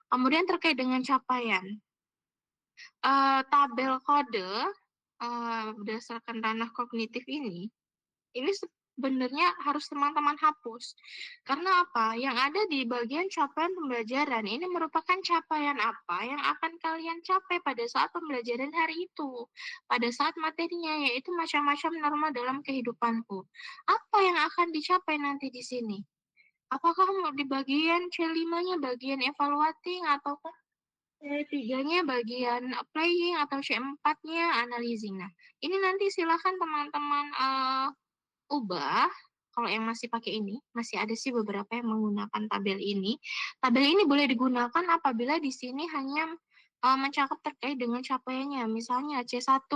Kemudian terkait dengan capaian, tabel kode berdasarkan ranah kognitif ini sebenarnya harus teman-teman hapus. Karena apa? Yang ada di bagian capaian pembelajaran ini merupakan capaian apa yang akan kalian capai pada saat pembelajaran hari itu. Pada saat materinya, yaitu macam-macam norma dalam kehidupanku. Apa yang akan dicapai nanti di sini? Apakah mau di bagian C5-nya bagian evaluating ataukah C3-nya bagian applying atau C4-nya analyzing. Nah, ini nanti silakan teman-teman ubah. Kalau yang masih pakai ini, masih ada sih beberapa yang menggunakan tabel ini. Tabel ini boleh digunakan apabila di sini hanya mencakup terkait dengan capaiannya. Misalnya C1,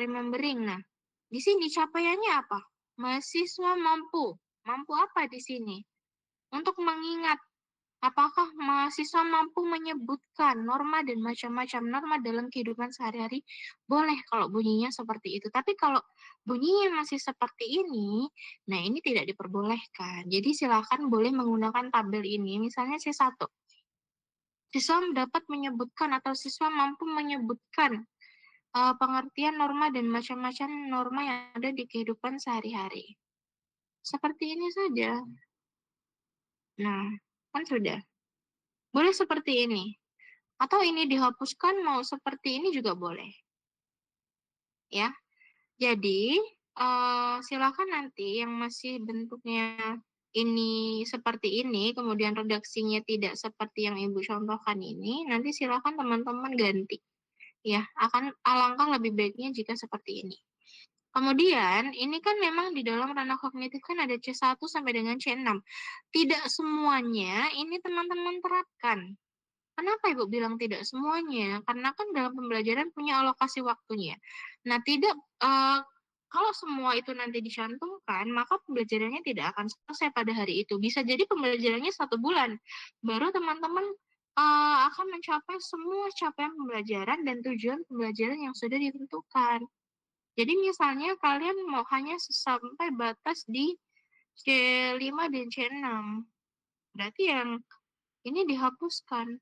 remembering. Nah, di sini capaiannya apa? Mahasiswa mampu. Mampu apa di sini? Untuk mengingat apakah mahasiswa mampu menyebutkan norma dan macam-macam norma dalam kehidupan sehari-hari? Boleh kalau bunyinya seperti itu. Tapi kalau bunyinya masih seperti ini, nah ini tidak diperbolehkan. Jadi silakan boleh menggunakan tabel ini. Misalnya C1. Siswa dapat menyebutkan atau siswa mampu menyebutkan pengertian norma dan macam-macam norma yang ada di kehidupan sehari-hari. Seperti ini saja. Nah, kan sudah. Boleh seperti ini. Atau ini dihapuskan, mau seperti ini juga boleh. Ya. Jadi, silakan nanti yang masih bentuknya ini seperti ini, kemudian redaksinya tidak seperti yang Ibu contohkan ini, nanti silakan teman-teman ganti. Ya, akan alangkah lebih baiknya jika seperti ini. Kemudian, ini kan memang di dalam ranah kognitif kan ada C1 sampai dengan C6. Tidak semuanya ini teman-teman terapkan. Kenapa Ibu bilang tidak semuanya? Karena kan dalam pembelajaran punya alokasi waktunya. Nah, tidak kalau semua itu nanti dicantumkan, maka pembelajarannya tidak akan selesai pada hari itu. Bisa jadi pembelajarannya 1 bulan, baru teman-teman akan mencapai semua capaian pembelajaran dan tujuan pembelajaran yang sudah ditentukan. Jadi misalnya kalian mau hanya sampai batas di C5 dan C6, berarti yang ini dihapuskan.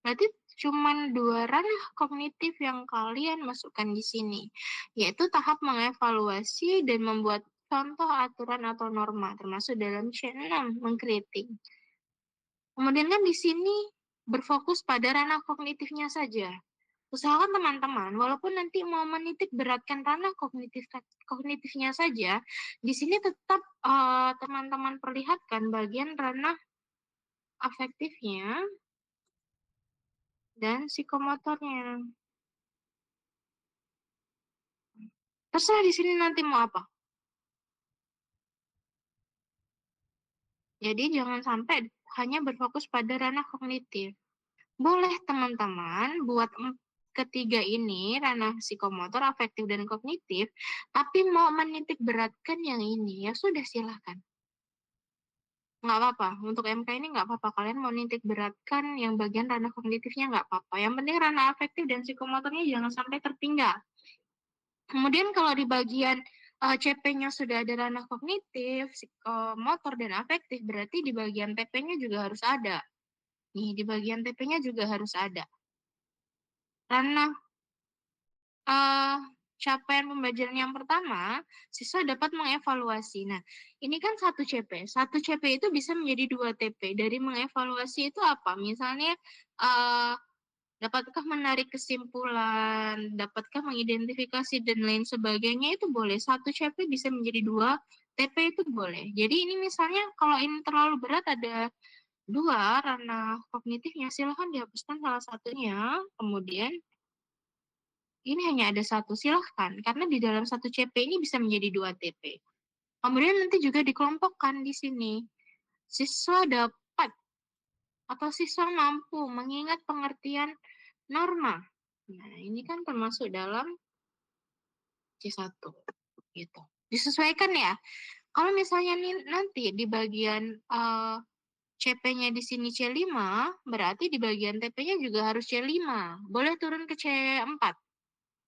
Berarti cuma 2 ranah kognitif yang kalian masukkan di sini, yaitu tahap mengevaluasi dan membuat contoh aturan atau norma, termasuk dalam C6, mengkritik. Kemudian kan di sini berfokus pada ranah kognitifnya saja. Usahakan teman-teman, walaupun nanti mau menitik beratkan ranah kognitifnya saja, di sini tetap teman-teman perlihatkan bagian ranah afektifnya dan psikomotornya. Terserah di sini nanti mau apa. Jadi jangan sampai hanya berfokus pada ranah kognitif. Boleh teman-teman buat ketiga ini, ranah psikomotor, afektif, dan kognitif, tapi mau menitik beratkan yang ini, ya sudah silahkan. Nggak apa-apa, untuk MK ini nggak apa-apa, kalian mau nitik beratkan yang bagian ranah kognitifnya nggak apa-apa. Yang penting ranah afektif dan psikomotornya jangan sampai tertinggal. Kemudian kalau di bagian CP-nya sudah ada ranah kognitif, psikomotor, dan afektif, berarti di bagian TP-nya juga harus ada. Nih, di bagian TP-nya juga harus ada. Ranah capaian pembelajaran yang pertama, siswa dapat mengevaluasi. Nah, ini kan 1 CP. 1 CP itu bisa menjadi 2 TP. Dari mengevaluasi itu apa? Misalnya, dapatkah menarik kesimpulan, dapatkah mengidentifikasi, dan lain sebagainya itu boleh. 1 CP bisa menjadi 2 TP itu boleh. Jadi ini misalnya kalau ini terlalu berat ada 2 ranah kognitifnya, silahkan dihapuskan salah satunya, kemudian ini hanya ada 1, silahkan. Karena di dalam 1 CP ini bisa menjadi 2 TP. Kemudian nanti juga dikelompokkan di sini. Siswa dapat atau siswa mampu mengingat pengertian norma. Nah, ini kan termasuk dalam C1. Gitu. Disesuaikan ya. Kalau misalnya nanti di bagian CP-nya di sini C5, berarti di bagian TP-nya juga harus C5. Boleh turun ke C4.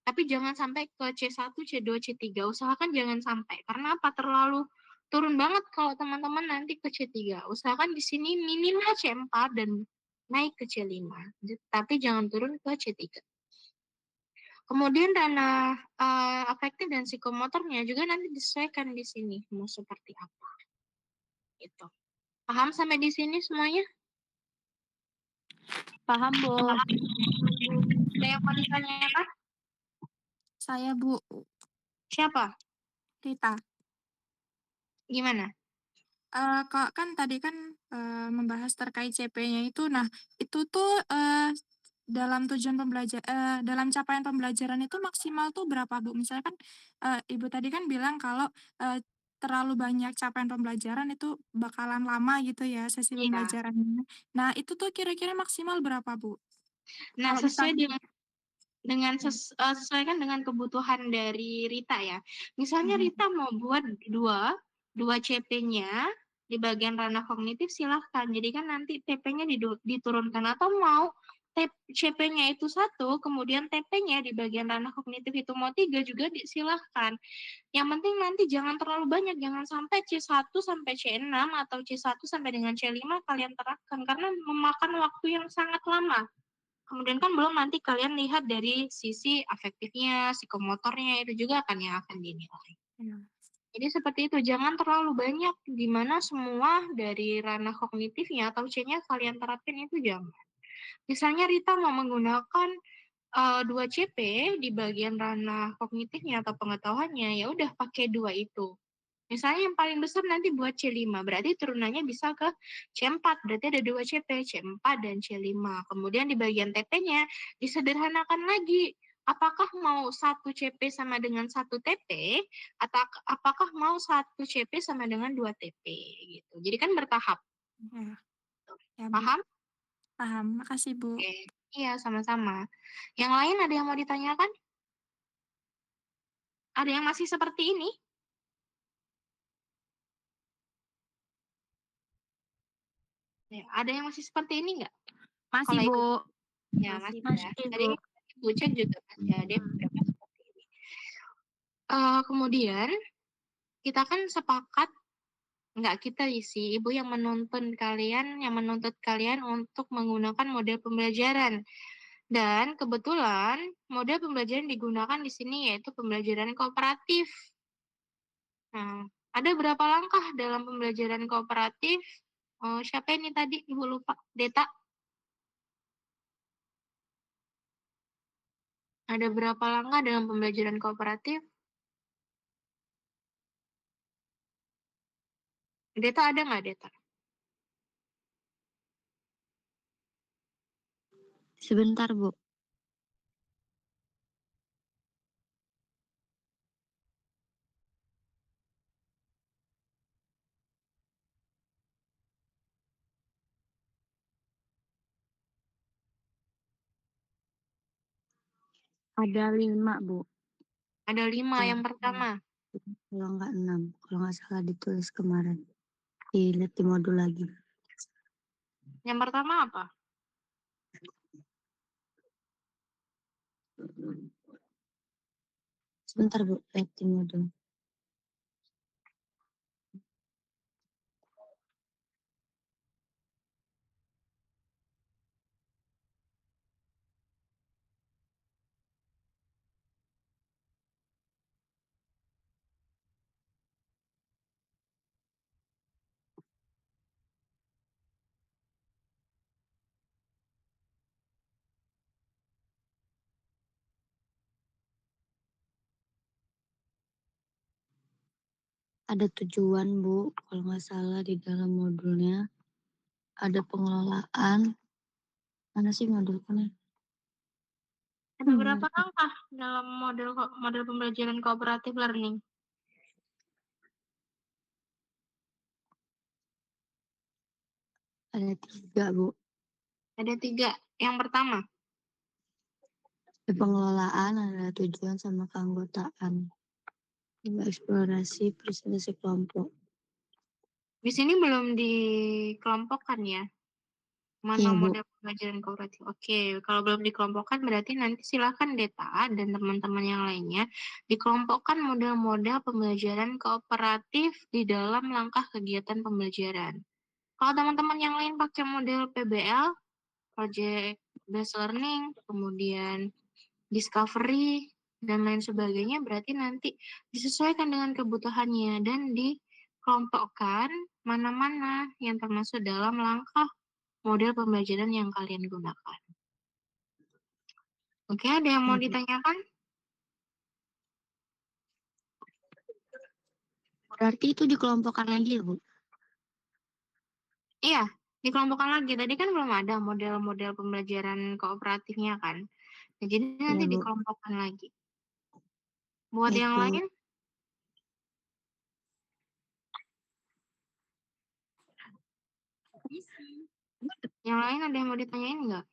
Tapi jangan sampai ke C1, C2, C3. Usahakan jangan sampai. Karena apa? Terlalu turun banget kalau teman-teman nanti ke C3. Usahakan di sini minimal C4 dan naik ke C5, tapi jangan turun ke C3. Kemudian ranah afektif dan psikomotornya juga nanti disesuaikan di sini mau seperti apa. Gitu. Paham sampai di sini semuanya? Paham, Bu. Ada yang mau ditanyakan? Saya, Bu. Siapa? Rita. Gimana? Kak, kan tadi kan membahas terkait CP-nya itu. Nah, itu tuh dalam tujuan pembelajaran, dalam capaian pembelajaran itu maksimal tuh berapa, Bu? Misalnya kan Ibu tadi kan bilang kalau terlalu banyak capaian pembelajaran itu bakalan lama gitu ya sesi Iya. pembelajarannya. Nah, itu tuh kira-kira maksimal berapa, Bu? Nah, Kalau sesuai misalnya sesuaikan dengan kebutuhan dari Rita ya. Misalnya Rita mau buat dua CP-nya di bagian ranah kognitif silahkan. Jadi kan nanti TP-nya diturunkan atau mau CP-nya itu satu, kemudian TP-nya di bagian ranah kognitif itu mau 3 juga silahkan. Yang penting nanti jangan terlalu banyak, jangan sampai C1 sampai C6 atau C1 sampai dengan C5 kalian terapkan karena memakan waktu yang sangat lama. Kemudian kan belum nanti kalian lihat dari sisi afektifnya, psikomotornya itu juga yang akan dinilai. Ya. Jadi seperti itu, jangan terlalu banyak di mana semua dari ranah kognitifnya atau C-nya kalian terapin itu jangan. Misalnya Rita mau menggunakan 2 CP di bagian ranah kognitifnya atau pengetahuannya, ya udah pakai 2 itu. Misalnya yang paling besar nanti buat C5, berarti turunannya bisa ke C4, berarti ada 2 CP, C4 dan C5. Kemudian di bagian TP-nya disederhanakan lagi. Apakah mau 1 CP sama dengan 1 TP, atau apakah mau 1 CP sama dengan 2 TP, gitu. Jadi kan bertahap. Ya, ya, Bu. Paham? Paham. Makasih, Bu. Oke. Iya, sama-sama. Yang lain ada yang mau ditanyakan? Ada yang masih seperti ini? Ya, ada yang masih seperti ini nggak? Masih, Kalau Bu. Ibu, ya Masih, masih ya. Tadi Bu. Ibu cek juga masih ada beberapa seperti ini. Kemudian kita kan sepakat, nggak kita sih, Ibu yang menuntun kalian, yang menuntut kalian untuk menggunakan model pembelajaran. Dan kebetulan model pembelajaran digunakan di sini yaitu pembelajaran kooperatif. Nah, ada berapa langkah dalam pembelajaran kooperatif? Siapa ini tadi? Ibu lupa. Deta. Ada berapa langkah dalam pembelajaran kooperatif? Deta ada nggak, Deta? Sebentar, Bu. Ada 5, Bu. Ada 5 Oh, yang pertama. kalau nggak 6. Kalau nggak salah ditulis kemarin. Dilihat di modul lagi. Yang pertama apa? Sebentar, Bu. Lihat di modul. Ada tujuan, Bu. Kalau nggak salah di dalam modulnya. Ada pengelolaan. Mana sih modulnya? Ada berapa langkah dalam model pembelajaran cooperative learning? Ada 3, Bu. Ada 3. Yang pertama, Ada pengelolaan, ada tujuan sama keanggotaan. Eksplorasi presentasi kelompok. di sini belum dikelompokkan ya. Mana Iya, Bu. model Pembelajaran kooperatif. Oke, kalau belum dikelompokkan berarti nanti silakan Deta dan teman-teman yang lainnya dikelompokkan model-model pembelajaran kooperatif di dalam langkah kegiatan pembelajaran. Kalau teman-teman yang lain pakai model PBL, Project Based Learning, kemudian Discovery, dan lain sebagainya, berarti nanti disesuaikan dengan kebutuhannya dan dikelompokkan mana-mana yang termasuk dalam langkah model pembelajaran yang kalian gunakan. Oke, ada yang mau Ya, Bu. ditanyakan? Berarti itu dikelompokkan lagi ya, Bu? Iya, dikelompokkan lagi. Tadi kan belum ada model-model pembelajaran kooperatifnya kan. Nah, jadi nanti Iya, Bu. dikelompokkan lagi. Buat Baik, yang Bu. lain, ada yang mau ditanyain nggak?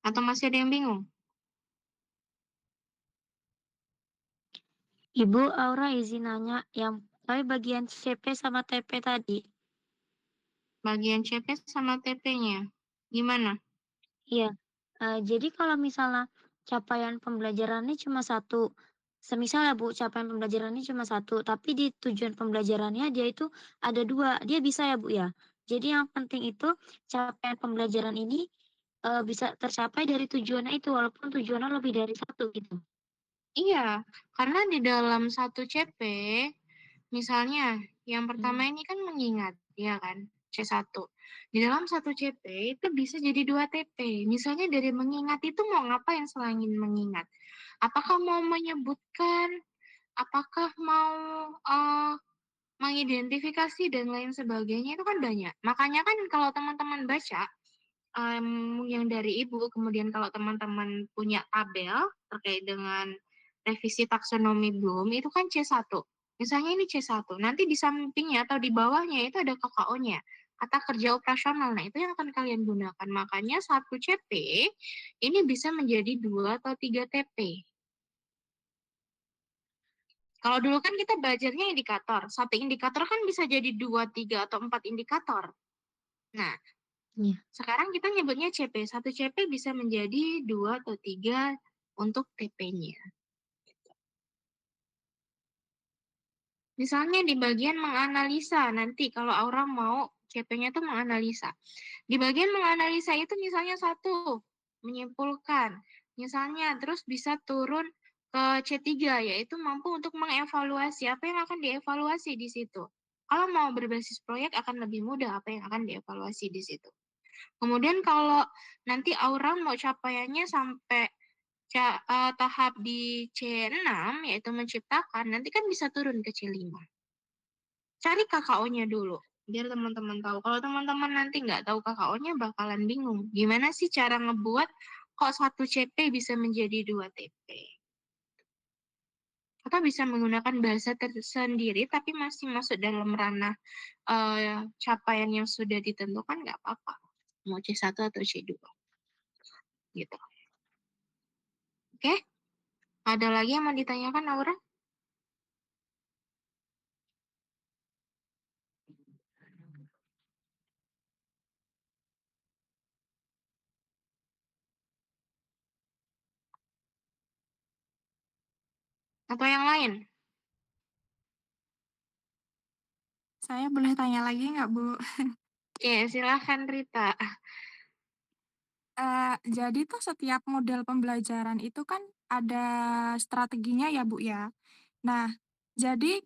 Atau masih ada yang bingung? Ibu Aura izin nanya yang tapi bagian CP sama TP tadi. Bagian CP sama TP-nya. Gimana? Iya. Jadi kalau misalnya capaian pembelajarannya cuma satu, semisal ya Bu, capaian pembelajarannya cuma satu, tapi di tujuan pembelajarannya dia itu ada dua, dia bisa ya Bu ya. Jadi yang penting itu capaian pembelajaran ini bisa tercapai dari tujuannya itu, walaupun tujuannya lebih dari satu gitu. Iya, karena di dalam satu CP, misalnya yang pertama Hmm. ini kan mengingat, ya kan? C1. Di dalam satu CP itu bisa jadi 2 TP. Misalnya dari mengingat itu mau ngapain selain mengingat? Apakah mau menyebutkan, apakah mau mengidentifikasi dan lain sebagainya itu kan banyak. Makanya kan kalau teman-teman baca yang dari Ibu, kemudian kalau teman-teman punya tabel terkait dengan revisi taksonomi Bloom, itu kan C1. Misalnya ini C1, nanti di sampingnya atau di bawahnya itu ada KKO-nya, kata kerja operasional. Nah, itu yang akan kalian gunakan. Makanya satu CP ini bisa menjadi 2 atau 3 TP. Kalau dulu kan kita belajarnya indikator. Satu indikator kan bisa jadi 2, 3, atau 4 indikator. Nah, Iya. sekarang kita nyebutnya CP. Satu CP bisa menjadi 2 atau 3 untuk TP-nya. Misalnya di bagian menganalisa, nanti kalau orang mau CP-nya itu menganalisa. Di bagian menganalisa itu misalnya satu, menyimpulkan. Misalnya terus bisa turun ke C3, yaitu mampu untuk mengevaluasi apa yang akan dievaluasi di situ. Kalau mau berbasis proyek akan lebih mudah apa yang akan dievaluasi di situ. Kemudian kalau nanti orang mau capaiannya sampai tahap di C6, yaitu menciptakan, nanti kan bisa turun ke C5. Cari KKO-nya dulu, biar teman-teman tahu. Kalau teman-teman nanti nggak tahu KKO-nya, bakalan bingung. Gimana sih cara ngebuat kok satu CP bisa menjadi 2 TP? Atau bisa menggunakan bahasa tersendiri, tapi masih masuk dalam ranah capaian yang sudah ditentukan, nggak apa-apa. Mau C1 atau C2. Gitu. Oke? Ada lagi yang mau ditanyakan, Aura? Atau yang lain? Saya boleh tanya lagi nggak, Bu? Oke, silahkan Rita. Jadi tuh setiap model pembelajaran itu kan ada strateginya ya, Bu, ya. Nah, jadi,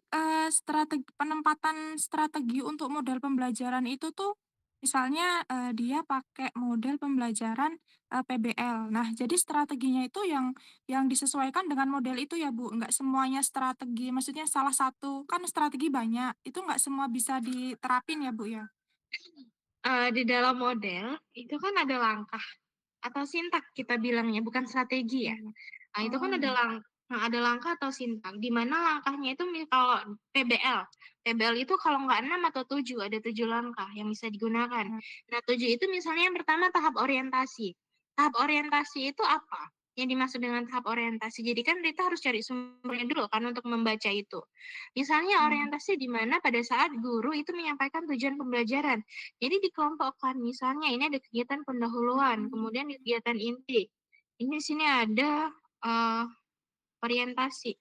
penempatan strategi untuk model pembelajaran itu tuh misalnya, dia pakai model pembelajaran, PBL. Nah, jadi strateginya itu yang disesuaikan dengan model itu ya, Bu? Nggak semuanya strategi maksudnya salah satu kan strategi banyak, itu nggak semua bisa diterapin ya, Bu, ya? Di dalam model, itu kan ada langkah atau sintak kita bilangnya, bukan strategi ya. Iya. Nah, itu Oh, kan iya. ada langkah atau sintak, di mana langkahnya itu kalau PBL. PBL itu kalau nggak 6 atau 7, ada 7 langkah yang bisa digunakan. Iya. Nah, 7 itu misalnya yang pertama tahap orientasi. Tahap orientasi itu apa? yang dimaksud dengan tahap orientasi. Jadi kan Rita harus cari sumbernya dulu kan untuk membaca itu. Misalnya orientasi di mana pada saat guru itu menyampaikan tujuan pembelajaran. Jadi dikelompokkan, misalnya ini ada kegiatan pendahuluan, kemudian kegiatan inti. Ini di sini ada orientasi.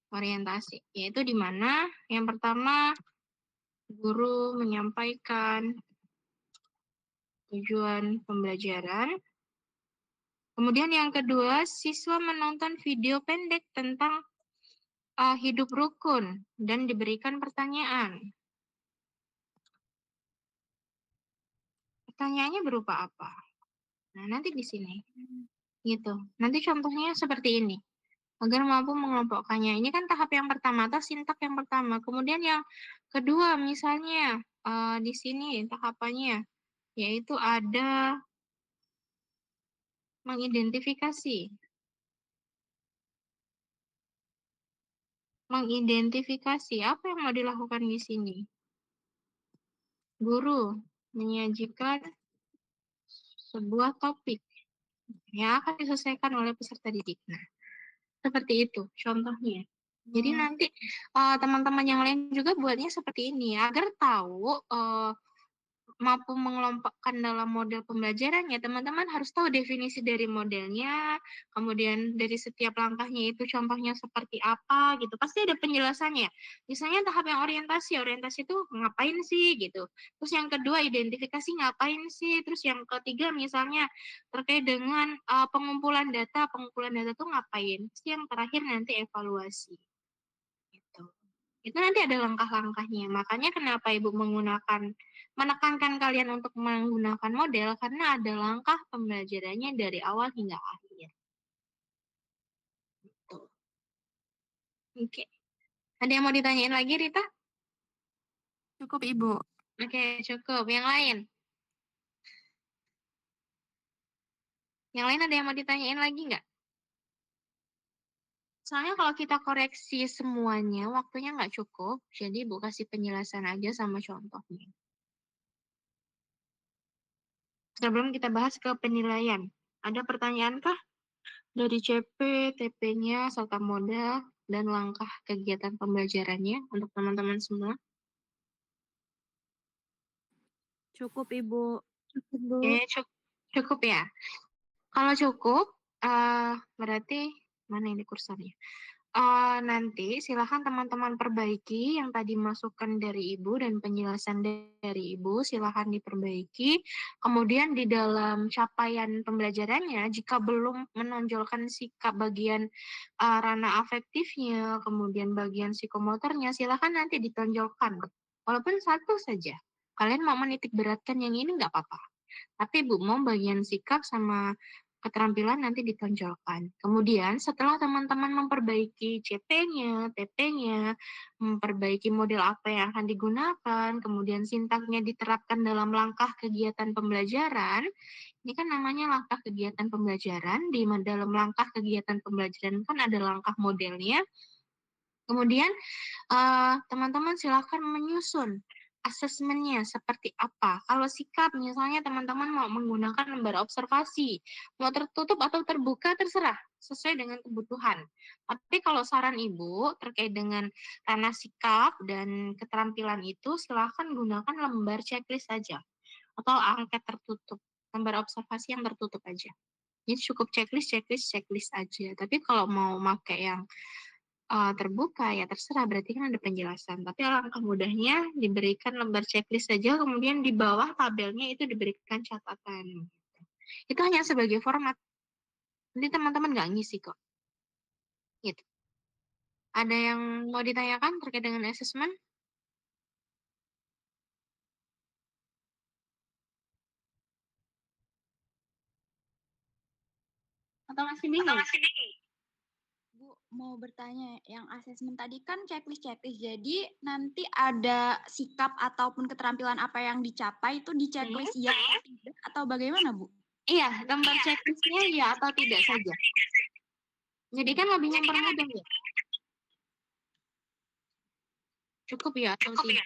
Orientasi, yaitu di mana yang pertama guru menyampaikan tujuan pembelajaran. Kemudian yang kedua, siswa menonton video pendek tentang hidup rukun dan diberikan pertanyaan. Pertanyaannya berupa apa? Nah, nanti di sini. Gitu. Nanti contohnya seperti ini. Agar mampu mengelompokkannya. Ini kan tahap yang pertama atau sintak yang pertama. Kemudian yang kedua misalnya di sini tahapannya yaitu ada mengidentifikasi. Mengidentifikasi apa yang mau dilakukan di sini. Guru menyajikan sebuah topik yang akan diselesaikan oleh peserta didik. Nah, seperti itu contohnya. Jadi nanti teman-teman yang lain juga buatnya seperti ini agar tahu mampu mengelompokkan dalam model pembelajarannya, teman-teman harus tahu definisi dari modelnya, kemudian dari setiap langkahnya itu contohnya seperti apa gitu. Pasti ada penjelasannya. Misalnya tahap yang orientasi itu ngapain sih gitu. Terus yang kedua identifikasi ngapain sih. Terus yang ketiga misalnya terkait dengan pengumpulan data tuh ngapain. Terus yang terakhir nanti evaluasi. Gitu. Itu nanti ada langkah-langkahnya. Makanya kenapa Ibu menekankan kalian untuk menggunakan model, karena ada langkah pembelajarannya dari awal hingga akhir. Tuh. Oke. Ada yang mau ditanyain lagi, Rita? Cukup, Ibu. Oke, cukup. Yang lain? Yang lain ada yang mau ditanyain lagi nggak? Soalnya kalau kita koreksi semuanya, waktunya nggak cukup. Jadi Ibu kasih penjelasan aja sama contohnya. Sebelum kita bahas ke penilaian. Ada pertanyaan kah? Dari CP, TP-nya, serta modal, dan langkah kegiatan pembelajarannya untuk teman-teman semua. Cukup, Ibu. Oke, cukup ya. Kalau cukup, berarti mana ini kursornya? Nanti silakan teman-teman perbaiki yang tadi masukan dari Ibu dan penjelasan dari Ibu, silakan diperbaiki. Kemudian di dalam capaian pembelajarannya, jika belum menonjolkan sikap bagian ranah afektifnya, kemudian bagian psikomotornya, silakan nanti ditonjolkan. Walaupun satu saja. Kalian mau menitik beratkan yang ini nggak apa-apa. Tapi Bu, mau bagian sikap sama keterampilan nanti ditonjolkan. Kemudian setelah teman-teman memperbaiki CP-nya, TP-nya, memperbaiki model apa yang akan digunakan, kemudian sintaknya diterapkan dalam langkah kegiatan pembelajaran, ini kan namanya langkah kegiatan pembelajaran, di dalam langkah kegiatan pembelajaran kan ada langkah modelnya. Kemudian teman-teman silakan menyusun asesmennya seperti apa. Kalau sikap, misalnya teman-teman mau menggunakan lembar observasi, mau tertutup atau terbuka, terserah, sesuai dengan kebutuhan. Tapi kalau saran Ibu terkait dengan ranah sikap dan keterampilan itu, silakan gunakan lembar checklist saja, atau angket tertutup, lembar observasi yang tertutup aja. Jadi cukup checklist aja. Tapi kalau mau pakai yang terbuka ya terserah, berarti kan ada penjelasan. Tapi alangkah mudahnya diberikan lembar checklist saja, kemudian di bawah tabelnya itu diberikan catatan. Itu hanya sebagai format. Nanti teman-teman nggak ngisi kok. Gitu. Ada yang mau ditanyakan terkait dengan assessment? Atau masih bingung? Bu, mau bertanya, yang asesmen tadi kan checklist, jadi nanti ada sikap ataupun keterampilan apa yang dicapai itu di checklist ya atau tidak, atau bagaimana, Bu? Iya, lembar checklistnya ya atau tidak saja. Jadi kan lebih mempermudah ya. Cukup ya atau tidak.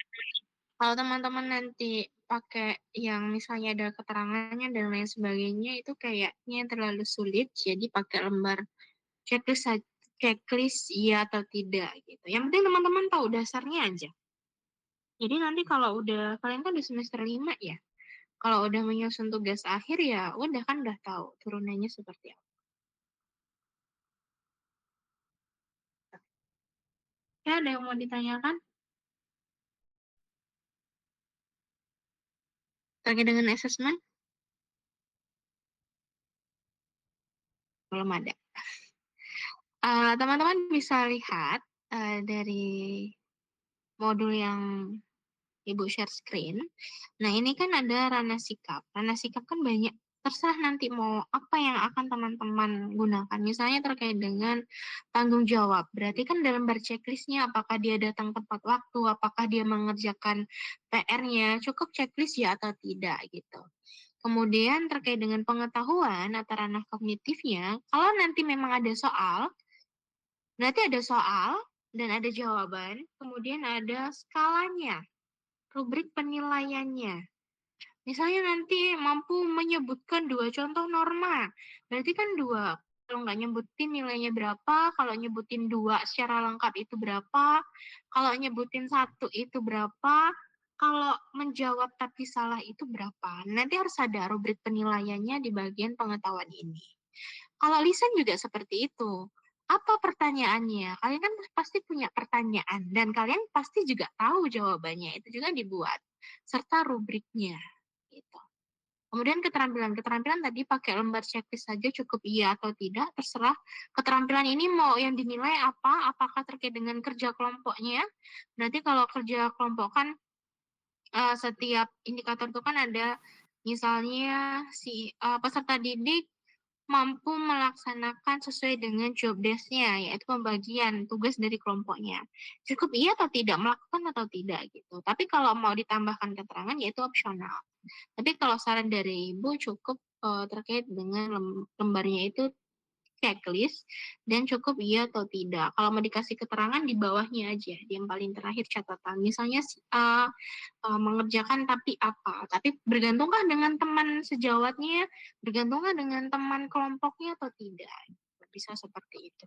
Kalau teman-teman nanti pakai yang misalnya ada keterangannya dan lain sebagainya itu kayaknya terlalu sulit, jadi pakai lembar checklist iya atau tidak gitu. Yang penting teman-teman tahu dasarnya aja. Jadi nanti kalau udah kalian kan di semester 5 ya. Kalau udah menyusun tugas akhir ya udah kan udah tahu turunannya seperti apa. Ya ada yang mau ditanyakan terkait dengan assessment? Belum ada. Teman-teman bisa lihat dari modul yang Ibu share screen. Nah, ini kan ada ranah sikap. Ranah sikap kan banyak, terserah nanti mau apa yang akan teman-teman gunakan. Misalnya terkait dengan tanggung jawab. Berarti kan dalam bar checklistnya, apakah dia datang tepat waktu, apakah dia mengerjakan PR-nya, cukup checklist ya atau tidak gitu. Kemudian terkait dengan pengetahuan atau ranah kognitifnya, kalau nanti memang ada soal, berarti ada soal dan ada jawaban, kemudian ada skalanya, rubrik penilaiannya. Misalnya nanti mampu menyebutkan 2 contoh norma, berarti kan 2. Kalau nggak nyebutin nilainya berapa, kalau nyebutin 2 secara lengkap itu berapa, kalau nyebutin 1 itu berapa, kalau menjawab tapi salah itu berapa. Nanti harus ada rubrik penilaiannya di bagian pengetahuan ini. Kalau lisan juga seperti itu. Apa pertanyaannya? Kalian kan pasti punya pertanyaan dan kalian pasti juga tahu jawabannya. Itu juga dibuat serta rubriknya gitu. Kemudian keterampilan tadi pakai lembar checklist saja cukup iya atau tidak, terserah. Keterampilan ini mau yang dinilai apa? Apakah terkait dengan kerja kelompoknya? Berarti kalau kerja kelompok kan setiap indikator itu kan ada misalnya si peserta didik mampu melaksanakan sesuai dengan job desk-nya, yaitu pembagian tugas dari kelompoknya. Cukup iya atau tidak, melakukan atau tidak gitu. Tapi kalau mau ditambahkan keterangan, yaitu opsional. Tapi kalau saran dari Ibu cukup terkait dengan lembarnya itu checklist dan cukup iya atau tidak. Kalau mau dikasih keterangan di bawahnya aja, di yang paling terakhir catatan. Misalnya mengerjakan tapi apa, tapi bergantungkah dengan teman sejawatnya, bergantungkah dengan teman kelompoknya atau tidak. Bisa seperti itu.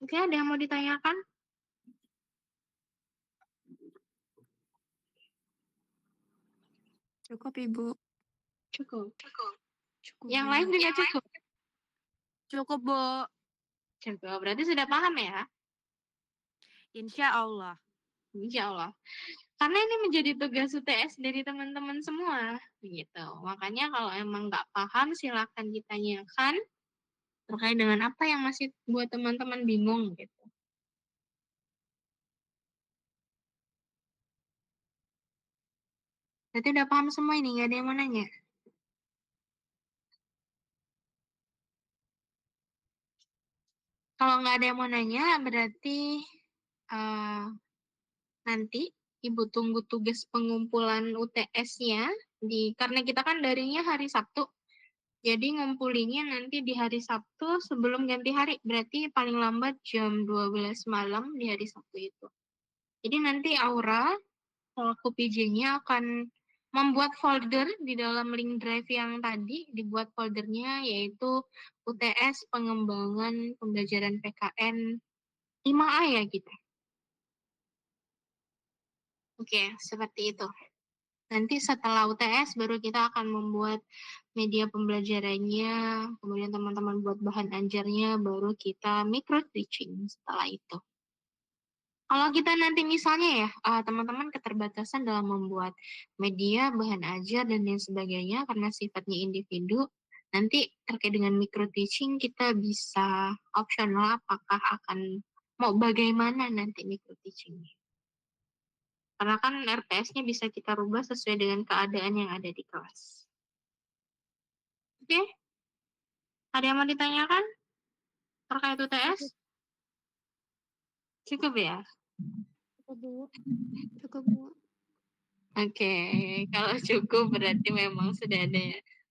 Oke, ada yang mau ditanyakan? Cukup, Ibu. Cukup. Cukup, Yang Bu. lain juga cukup. Cukup, Bu. Cukup, berarti sudah paham ya? Insya Allah. Insya Allah. Karena ini menjadi tugas UTS dari teman-teman semua, gitu. Makanya kalau emang nggak paham, silakan ditanyakan terkait dengan apa yang masih buat teman-teman bingung, gitu. Berarti udah paham semua ini, nggak ada yang mau nanya? Kalau nggak ada yang mau nanya, berarti uh, nanti Ibu tunggu tugas pengumpulan UTS-nya karena kita kan darinya hari Sabtu. Jadi ngumpulinnya nanti di hari Sabtu sebelum ganti hari. Berarti paling lambat jam 12 malam di hari Sabtu itu. Jadi nanti Aura selaku PJ-nya akan membuat folder di dalam link drive yang tadi, dibuat foldernya yaitu UTS pengembangan pembelajaran PKN 5A ya gitu. Oke, seperti itu. Nanti setelah UTS baru kita akan membuat media pembelajarannya, kemudian teman-teman buat bahan ajarnya, baru kita micro teaching setelah itu. Kalau kita nanti misalnya ya, teman-teman keterbatasan dalam membuat media, bahan ajar, dan lain sebagainya karena sifatnya individu, nanti terkait dengan micro teaching kita bisa opsional apakah akan mau bagaimana nanti micro teachingnya. Karena kan RPS-nya bisa kita rubah sesuai dengan keadaan yang ada di kelas. Oke? Ada yang mau ditanyakan terkait UTS? Cukup ya? Cukup, Bu. Cukup, Bu. Oke, kalau cukup berarti memang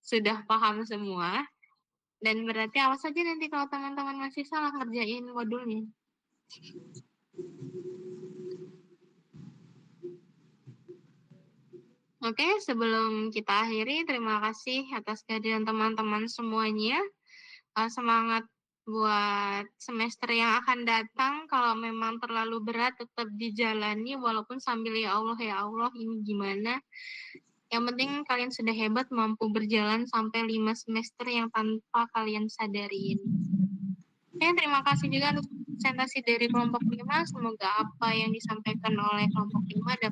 sudah paham semua. Dan berarti awas saja nanti kalau teman-teman masih salah ngerjain modulnya. Oke, sebelum kita akhiri, terima kasih atas kehadiran teman-teman semuanya. Semangat buat semester yang akan datang, kalau memang terlalu berat tetap dijalani walaupun sambil, ya Allah ini gimana?" Yang penting kalian sudah hebat mampu berjalan sampai 5 semester yang tanpa kalian sadari ini. Oke, terima kasih juga untuk presentasi dari kelompok 5, semoga apa yang disampaikan oleh kelompok 5 dapat